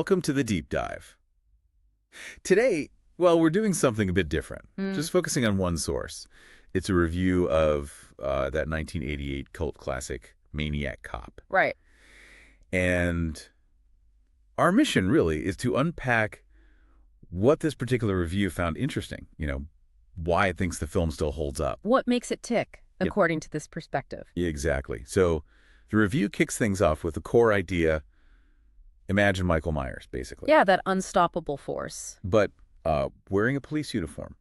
welcome to the deep dive. Today, well, we're doing something a bit different, just focusing on one source. It's a review of that 1988 cult classic, Maniac Cop. Right. And our mission, really, is to unpack what this particular review found interesting, why it thinks the film still holds up. What makes it tick, according to this perspective? Exactly. So the review kicks things off with the core idea. Imagine Michael Myers, basically. Yeah, that unstoppable force. But wearing a police uniform,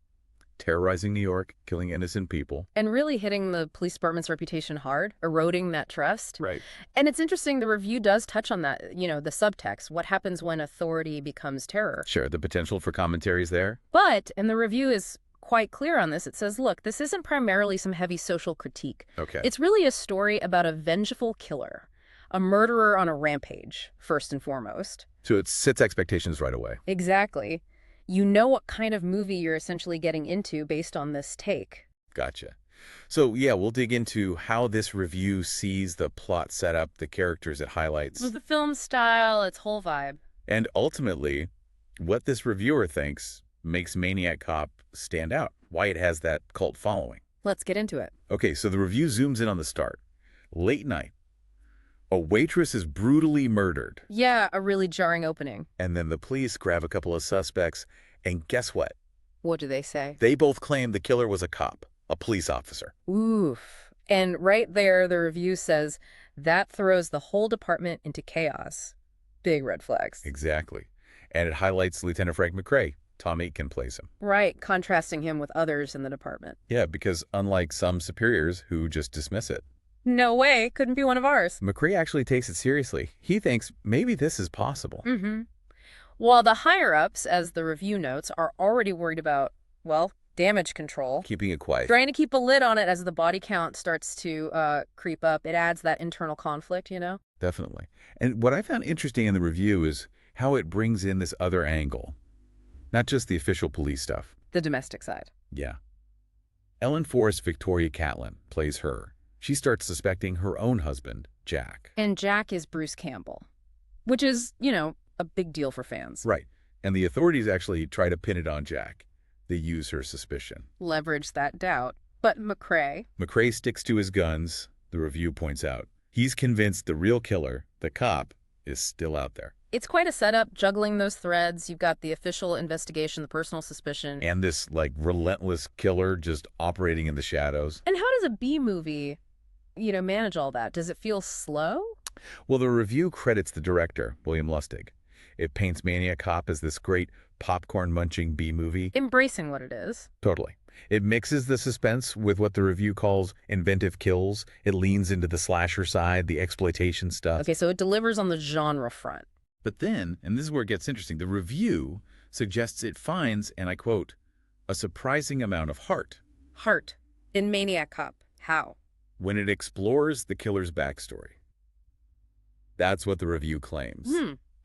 terrorizing New York, killing innocent people. And really hitting the police department's reputation hard, eroding that trust. Right. And it's interesting, the review does touch on that, the subtext. What happens when authority becomes terror? Sure, the potential for commentaries there. But, and the review is quite clear on this, it says, look, this isn't primarily some heavy social critique. Okay. It's really a story about a vengeful killer. A murderer on a rampage, first and foremost. So it sets expectations right away. Exactly. You know what kind of movie you're essentially getting into based on this take. Gotcha. So, yeah, we'll dig into how this review sees the plot setup, the characters it highlights. The film style, its whole vibe. And ultimately, what this reviewer thinks makes Maniac Cop stand out, why it has that cult following. Let's get into it. Okay, so the review zooms in on the start. Late night. A waitress is brutally murdered. Yeah, a really jarring opening. And then the police grab a couple of suspects, and guess what? What do they say? They both claim the killer was a cop, a police officer. Oof. And right there, the review says, that throws the whole department into chaos. Big red flags. Exactly. And it highlights Lieutenant Frank McRae. Tom Aitken plays him. Right, contrasting him with others in the department. Yeah, because unlike some superiors who just dismiss it, no way, couldn't be one of ours. McRae actually takes it seriously. He thinks maybe this is possible. While the higher-ups, as the review notes, are already worried about, well, damage control. Keeping it quiet. Trying to keep a lid on it as the body count starts to creep up. It adds that internal conflict, Definitely. And what I found interesting in the review is how it brings in this other angle. Not just the official police stuff. The domestic side. Yeah. Ellen Forrest Victoria Catlin plays her. She starts suspecting her own husband, Jack. And Jack is Bruce Campbell, which is, a big deal for fans. Right. And the authorities actually try to pin it on Jack. They use her suspicion. Leverage that doubt. But McRae sticks to his guns, the review points out. He's convinced the real killer, the cop, is still out there. It's quite a setup, juggling those threads. You've got the official investigation, the personal suspicion. And this, relentless killer just operating in the shadows. And how does a B-movie manage all that? Does it feel slow? Well, the review credits the director, William Lustig. It paints Maniac Cop as this great popcorn-munching B-movie. Embracing what it is. Totally. It mixes the suspense with what the review calls inventive kills. It leans into the slasher side, the exploitation stuff. Okay, so it delivers on the genre front. But then, and this is where it gets interesting, the review suggests it finds, and I quote, a surprising amount of heart. Heart. In Maniac Cop. How? When it explores the killer's backstory. That's what the review claims.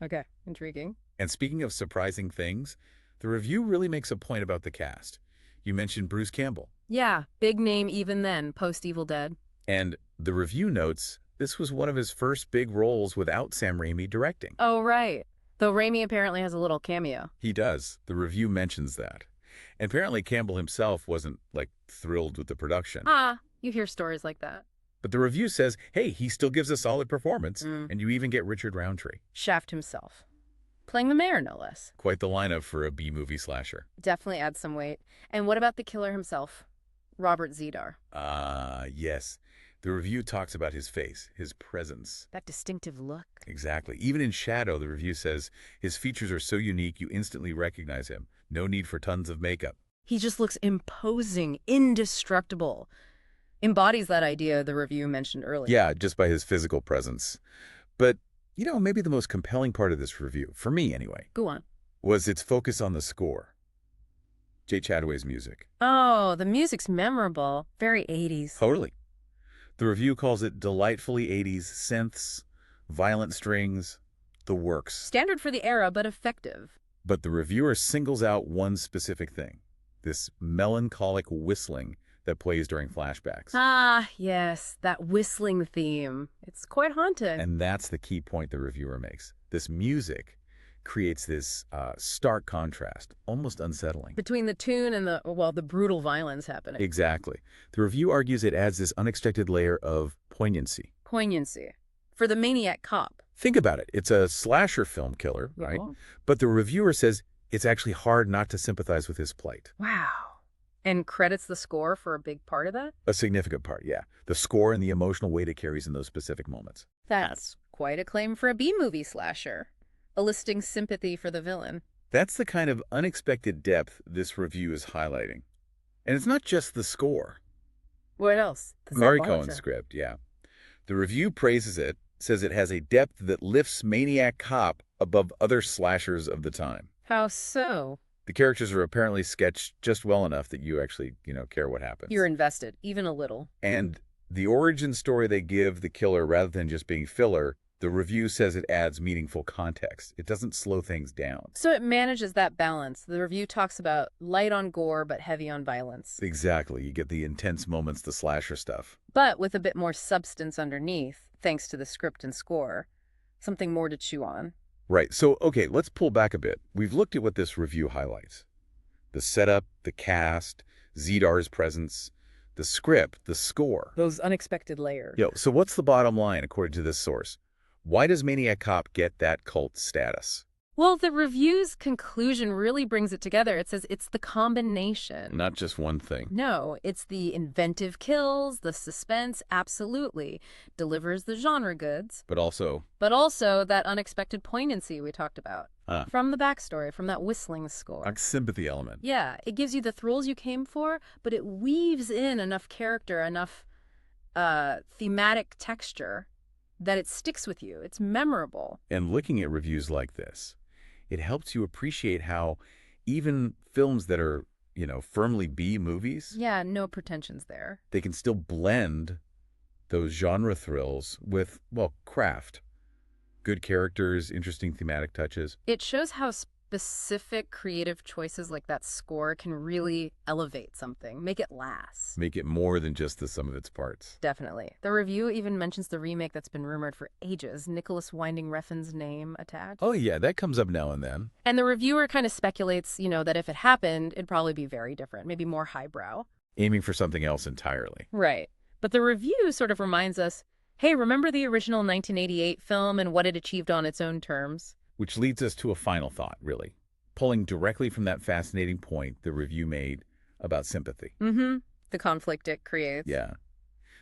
Okay, intriguing. And speaking of surprising things, the review really makes a point about the cast. You mentioned Bruce Campbell. Yeah, big name even then, post-Evil Dead. And the review notes this was one of his first big roles without Sam Raimi directing. Oh, right. Though Raimi apparently has a little cameo. He does. The review mentions that. And apparently Campbell himself wasn't, thrilled with the production. You hear stories like that. But the review says, hey, he still gives a solid performance, and you even get Richard Roundtree. Shaft himself. Playing the mayor, no less. Quite the lineup for a B-movie slasher. Definitely adds some weight. And what about the killer himself? Robert Zedar. Yes. The review talks about his face, his presence. That distinctive look. Exactly. Even in shadow, the review says, his features are so unique you instantly recognize him. No need for tons of makeup. He just looks imposing, indestructible. Embodies that idea the review mentioned earlier. Yeah, just by his physical presence. But, maybe the most compelling part of this review, for me anyway, Go on. was its focus on the score. Jay Chadway's music. Oh, the music's memorable. Very 80s. Totally. The review calls it delightfully 80s synths, violent strings, the works. Standard for the era, but effective. But the reviewer singles out one specific thing, this melancholic whistling that plays during flashbacks. Ah, yes, that whistling theme. It's quite haunting. And that's the key point the reviewer makes. This music creates this stark contrast, almost unsettling. Between the tune and the brutal violence happening. Exactly. The review argues it adds this unexpected layer of poignancy. Poignancy. For the maniac cop. Think about it. It's a slasher film killer, right? Oh. But the reviewer says it's actually hard not to sympathize with his plight. Wow. And credits the score for a big part of that? A significant part, yeah. The score and the emotional weight it carries in those specific moments. That's quite a claim for a B-movie slasher. Eliciting sympathy for the villain. That's the kind of unexpected depth this review is highlighting. And it's not just the score. What else? Murray Cohen's script, yeah. The review praises it, says it has a depth that lifts Maniac Cop above other slashers of the time. How so? The characters are apparently sketched just well enough that you actually, care what happens. You're invested, even a little. And the origin story they give the killer, rather than just being filler, the review says it adds meaningful context. It doesn't slow things down. So it manages that balance. The review talks about light on gore but heavy on violence. Exactly. You get the intense moments, the slasher stuff. But with a bit more substance underneath, thanks to the script and score. Something more to chew on. Right. So, okay, let's pull back a bit. We've looked at what this review highlights. The setup, the cast, Zedar's presence, the script, the score. Those unexpected layers. So what's the bottom line, according to this source? Why does Maniac Cop get that cult status? Well, the review's conclusion really brings it together. It says it's the combination. Not just one thing. No, it's the inventive kills, the suspense, absolutely. Delivers the genre goods. But also that unexpected poignancy we talked about. From the backstory, from that whistling score. A sympathy element. Yeah, it gives you the thrills you came for, but it weaves in enough character, enough thematic texture that it sticks with you. It's memorable. And looking at reviews like this, it helps you appreciate how even films that are, firmly B movies. Yeah, no pretensions there. They can still blend those genre thrills with, craft. Good characters, interesting thematic touches. It shows how specific creative choices like that score can really elevate something, make it last. Make it more than just the sum of its parts. Definitely. The review even mentions the remake that's been rumored for ages, Nicholas Winding Refn's name attached. Oh, yeah, that comes up now and then. And the reviewer kind of speculates, that if it happened, it'd probably be very different, maybe more highbrow. Aiming for something else entirely. Right. But the review sort of reminds us, hey, remember the original 1988 film and what it achieved on its own terms? Which leads us to a final thought, really. Pulling directly from that fascinating point the review made about sympathy. Mm-hmm. The conflict it creates. Yeah.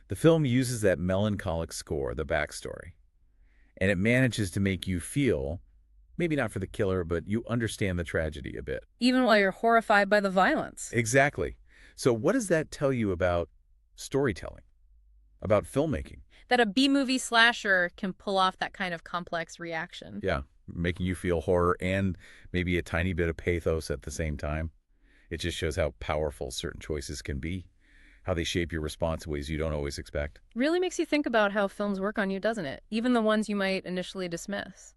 The film uses that melancholic score, the backstory, and it manages to make you feel, maybe not for the killer, but you understand the tragedy a bit. Even while you're horrified by the violence. Exactly. So what does that tell you about storytelling, about filmmaking? That a B-movie slasher can pull off that kind of complex reaction. Yeah, making you feel horror and maybe a tiny bit of pathos at the same time. It just shows how powerful certain choices can be, how they shape your response in ways you don't always expect. Really makes you think about how films work on you, doesn't it? Even the ones you might initially dismiss.